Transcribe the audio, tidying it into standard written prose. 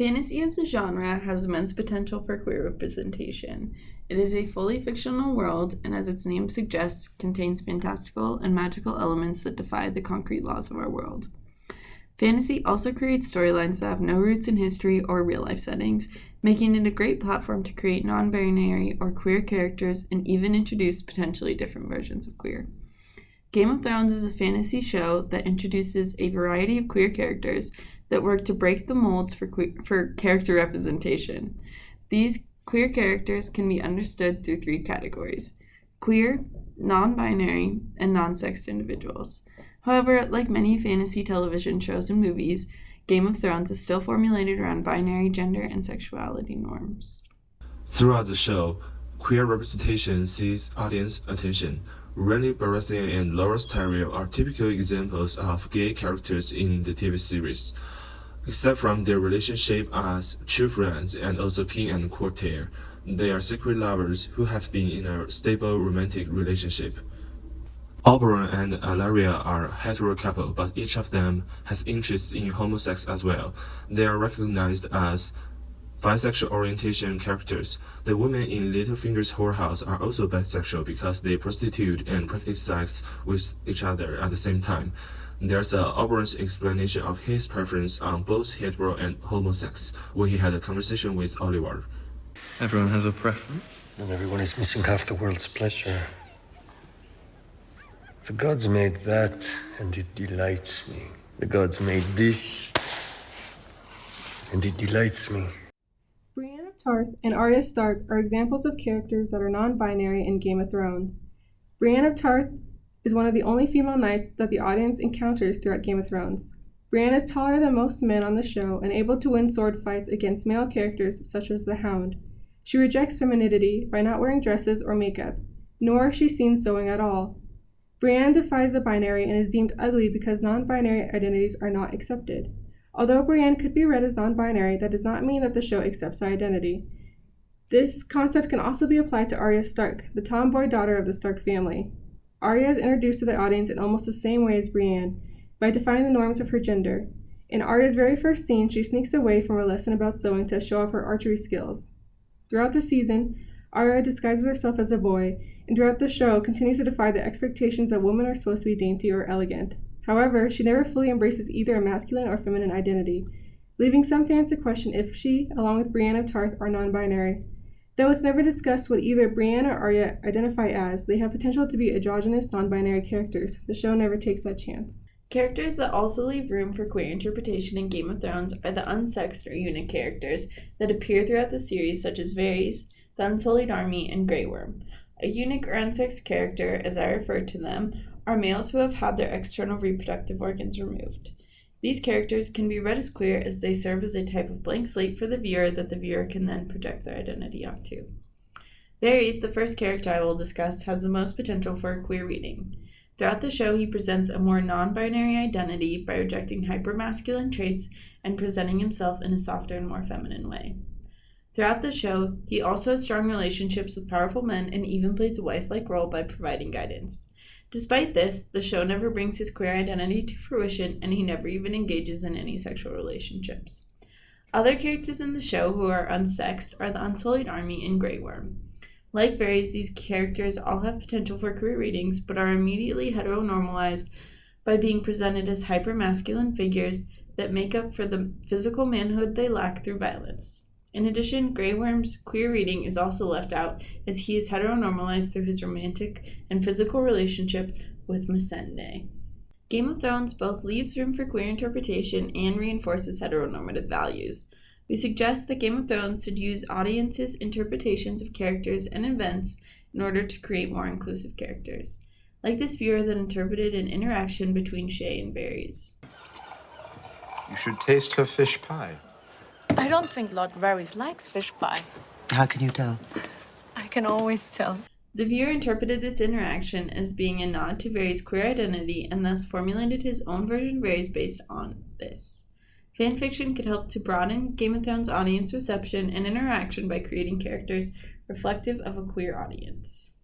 Fantasy as a genre has immense potential for queer representation. It is a fully fictional world, and as its name suggests, contains fantastical and magical elements that defy the concrete laws of our world. Fantasy also creates storylines that have no roots in history or real-life settings, making it a great platform to create non-binary or queer characters and even introduce potentially different versions of queer. Game of Thrones is a fantasy show that introduces a variety of queer characters that work to break the molds for character representation. These queer characters can be understood through three categories: queer, non-binary, and non-sexed individuals. However, like many fantasy television shows and movies, Game of Thrones is still formulated around binary gender and sexuality norms. Throughout the show, queer representation sees audience attention. Renly Baratheon and Loras Tyrell are typical examples of gay characters in the TV series. Except from their relationship as true friends and also king and courtier, they are secret lovers who have been in a stable romantic relationship. Oberon and Alaria are a hetero couple, but each of them has interests in homosex as well. They are recognized as bisexual orientation characters. The women in Littlefinger's whorehouse are also bisexual because they prostitute and practice sex with each other at the same time. There's Oberon's explanation of his preference on both hetero and homosex when he had a conversation with Oliver. Everyone has a preference. And everyone is missing half the world's pleasure. The gods made that, and it delights me. The gods made this, and it delights me. Brienne of Tarth and Arya Stark are examples of characters that are non-binary in Game of Thrones. Brienne of Tarth is one of the only female knights that the audience encounters throughout Game of Thrones. Brienne is taller than most men on the show and able to win sword fights against male characters such as the Hound. She rejects femininity by not wearing dresses or makeup, nor is she seen sewing at all. Brienne defies the binary and is deemed ugly because non-binary identities are not accepted. Although Brienne could be read as non-binary, that does not mean that the show accepts her identity. This concept can also be applied to Arya Stark, the tomboy daughter of the Stark family. Arya is introduced to the audience in almost the same way as Brienne, by defying the norms of her gender. In Arya's very first scene, she sneaks away from a lesson about sewing to show off her archery skills. Throughout the season, Arya disguises herself as a boy, and throughout the show continues to defy the expectations that women are supposed to be dainty or elegant. However, she never fully embraces either a masculine or feminine identity, leaving some fans to question if she, along with Brienne of Tarth, are non-binary. Though it's never discussed what either Brienne or Arya identify as, they have potential to be androgynous non-binary characters. The show never takes that chance. Characters that also leave room for queer interpretation in Game of Thrones are the unsexed or eunuch characters that appear throughout the series, such as Varys, the Unsullied Army, and Grey Worm. A eunuch or unsexed character, as I refer to them, are males who have had their external reproductive organs removed. These characters can be read as queer as they serve as a type of blank slate for the viewer that the viewer can then project their identity onto. Varys, the first character I will discuss, has the most potential for a queer reading. Throughout the show, he presents a more non-binary identity by rejecting hypermasculine traits and presenting himself in a softer and more feminine way. Throughout the show, he also has strong relationships with powerful men and even plays a wife-like role by providing guidance. Despite this, the show never brings his queer identity to fruition, and he never even engages in any sexual relationships. Other characters in the show who are unsexed are the Unsullied Army and Grey Worm. Like Varys, these characters all have potential for queer readings, but are immediately heteronormalized by being presented as hypermasculine figures that make up for the physical manhood they lack through violence. In addition, Grey Worm's queer reading is also left out, as he is heteronormalized through his romantic and physical relationship with Missandei. Game of Thrones both leaves room for queer interpretation and reinforces heteronormative values. We suggest that Game of Thrones should use audiences' interpretations of characters and events in order to create more inclusive characters, like this viewer that interpreted an interaction between Shay and Varys. You should taste her fish pie. I don't think Lord Varys likes fish pie. How can you tell? I can always tell. The viewer interpreted this interaction as being a nod to Varys' queer identity and thus formulated his own version of Varys based on this. Fanfiction could help to broaden Game of Thrones audience reception and interaction by creating characters reflective of a queer audience.